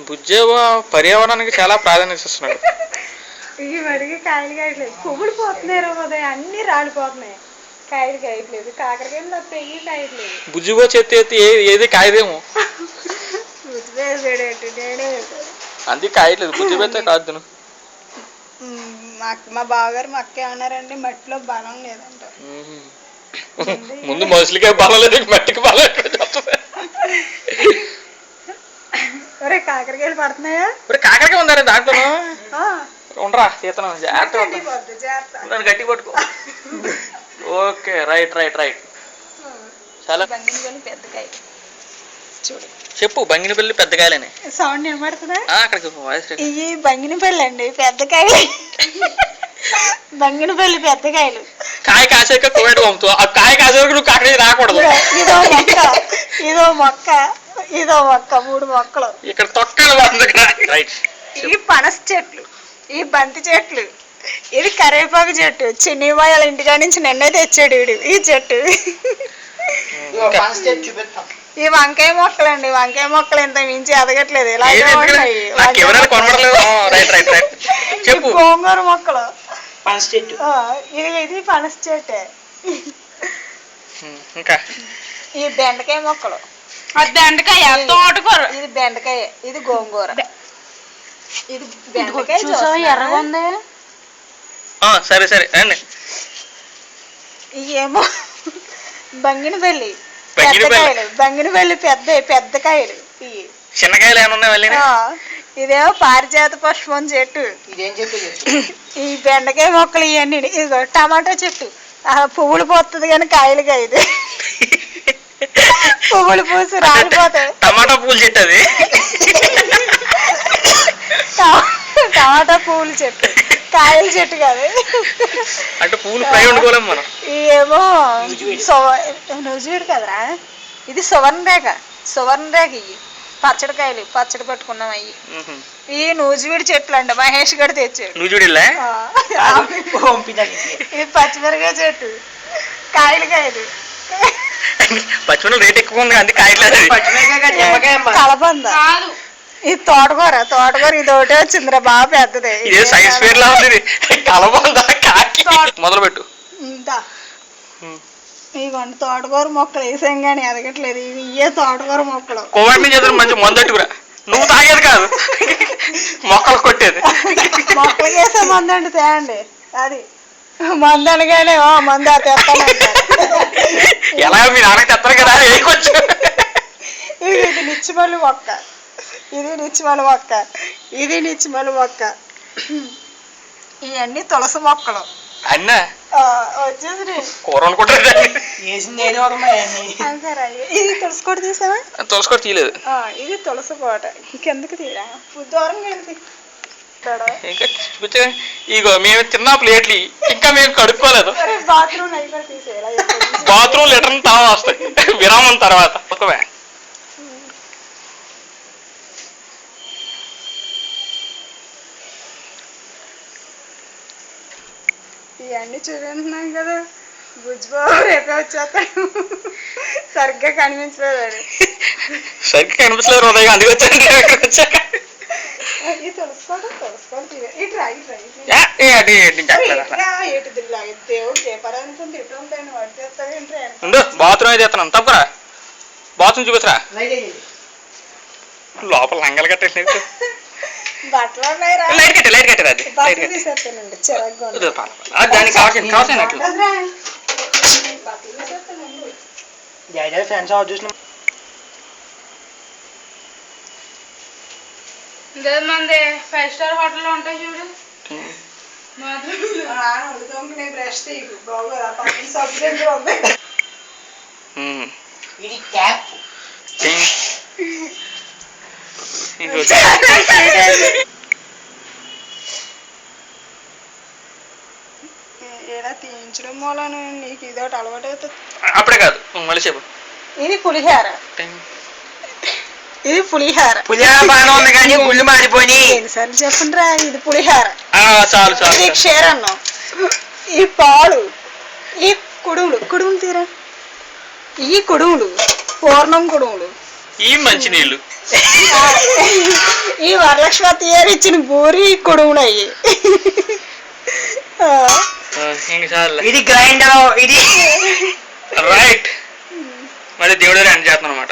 బుజ్జేవ పర్యావరణానికి చాలా ప్రాధాన్యత ఇస్తున్నాడు. ఈ మడికి కాయలు కాయట్లేదు, పువ్వులు పోతున్నాయి ఉదయం, అన్ని రాలిపోతున్నాయి, కాయలు కాయట్లేదు. కాకరకాయలు తప్ప ఏవి కాయట్లేదు. బుజ్జిగో చేతి ఎత్తి ఏది కాయదేమో. అందుకే కాయట్లేదు. బుజ్జి పెడితే కాదు. మా బావగారు మా అక్క ఏమన్నారండి, మట్టిలో బలం లేదంట. ముందు మనుషులకే బలం లేదు, మట్టికి బలం ఎక్కడ చెప్తుంది. ఒరే కాకరకాయలు పడుతున్నాయా? కాకరకాయ ఉందా దాంట్లో? ఉండరా చేతనం, జాగ్రత్త గట్టి పట్టుకో. Okay, right right right. చాలా పెద్దకాయ చూడు, చెప్పు. బంగినపల్లి పెద్దకాయలని సౌండ్ వినబడుతుందా? అక్కడికి ఇవి బంగినపల్లి అండి, పెద్దకాయలు. బంగినపల్లి పెద్దకాయలు. కాయ కాసాక కోయట పంపుతావు. ఆ కాయ కాసే వరకు నువ్వు కాకరకాయ రాకూడదు. ఇదో మొక్క, ఇదో మొక్క, ఇదో మొక్క, 3 మొక్కలు ఇక్కడ తొక్కలు. రైట్. ఈ పనస చెట్లు, ఈ బంతి చెట్లు, ఇది కరివేపాకు చెట్టు. చిన్నిబాయల ఇంటికా నుంచి నిన్నే తెచ్చాడు వీడు ఈ చెట్టు. ఈ వంకాయ మొక్కలండి, వంకాయ మొక్కలు ఇంత మించి ఎదగట్లేదు, ఇలాగే ఉన్నాయి. గోంగూర మొక్కలు, ఇది పనస చెట్టే. ఈ బెండకాయ మొక్కలు, బెండకాయ, తోటకూర, ఇది బెండకాయ, ఇది గోంగూర, ఇది బెండకాయ. ఎర్రగా ఉంది. సరే సరే అండి. ఇవేమో బంగినపల్లి పెద్దకాయలు, బంగినపల్లి పెద్ద కాయలు. ఇవి చిన్నకాయలు ఏమన్నా. ఇదేమో పారిజాత పుష్పం చెట్టు. ఈ బెండకాయ మొక్కలు ఇవన్నీ. ఇదిగో టమాటా చెట్టు, పువ్వులు పోతుంది కానీ కాయలు కాయదు. పువ్వులు పూసి రాలిపోతాయి. టమాటా పూలు చెట్టు అది. టమాటా పువ్వులు చెట్టు, కాయల చెట్టు కాదు. అంటే పువ్వులు ఫ్రై వండుకోలేము మనం. ఇవేమో నూజివీడు కదరా, ఇది సువర్ణ రేఖ. ఇవి పచ్చడికాయలు, పచ్చడి పట్టుకున్నాం. అవి ఈ నూజివీడి చెట్లు అండి, మహేష్ గడు తెచ్చాడు. ఇది పచ్చిమిరకాయ చెట్టు, కాయలు కాయలు. పచ్చిమిరపకాయలు రేట్ ఎక్కువ ఉంది, అందుకే కాయట్లేదు. కలబంద, ఇది తోటకూర. ఇది ఒకటే వచ్చిందిరా, బాగా పెద్దది. సైన్స్ ఫేర్ లా ఉంది. కలబంద మొదలు పెట్టు. ఇవ్వండి తోటకూర మొక్కలు వేసాం కానీ ఎదగట్లేదు. ఇవే తోటకూర మొక్కలు. కోవిడ్ నుంచి మంచి మందట్టుకురా. నువ్వు తాగేది కాదు, మొక్కలు కొట్టేది. మొక్కలు వేసే మందండి తేండి. అది మందు అనగానే మందు తెస్తాను. ఎలా మీ నాన్న తెస్తారు కదా. ఇది నిచ్చిమల్లి మొక్క, ఇది నిచ్చిమల్లి మొక్క, ఇది నిచ్చిమల్లి మొక్క. ఇవన్నీ తులసి మొక్కలు. అన్నా వచ్చేసి కూర అనుకుంటారు. ఇది తులసి కోట తీసావా? తులసి కోట తీయలేదు. ఇది తులసి కోట. ఇంకెందుకు తీరా, దూరంగా ఇగో మేము తిన్న ప్లేట్లు ఇంకా మేము కడుక్కోలేదు. బాత్రూమ్ లీటర్ తర్వాత వస్తాయి, విరామం తర్వాత. ఇవన్నీ చూపించున్నాం కదా. బుజ్జిబాబు రేపే వచ్చేస్తాడు. సరిగ్గా కనిపించలేదు. ఉదయం అందుకు వచ్చాక. ఇది తెలుసుకోవడం బాత్రూమ్ అయితే ఎత్తాను. తప్పరా బాత్రూమ్ చూపిస్తారా? లోపల లంగలు కట్టేసి బట్టలు లైట్ కట్టే లైట్ కట్టారు. అది దానికి కావాల్సినట్లు ఫ్రెండ్స్ చూసిన మంది 5 స్టార్ హోటల్లో ఉంటాయి చూడు. బ్రష్ ఇలా తీయించడం మూలన నీకు ఇదొకటి అలవాటు అవుతుంది. అప్పుడే కాదు, మళ్ళీ చెప్పు. ఇది పులిహార. ఇది పులిహార. బాగానే ఉంది కానీ గుళ్ళు మారిపోయి. సరే చెప్పండి రా, ఇది పులిహార. చాలు చాలు. ఇది క్షీరన్నం, ఈ పాలు, ఈ కుడుములు తీరా, ఈ కుడుములు పూర్ణం కుడుములు, ఈ మంచినీళ్ళు, ఈ వరలక్ష్మి అత్తయ్య ఇచ్చిన బూరి కొడుగులు అయ్యి. ఇంక చాలు ఇది గ్రైండర్ ఇది రైట్. మళ్ళీ దేవుడు ఎండ్ చేస్తున్నాం అనమాట.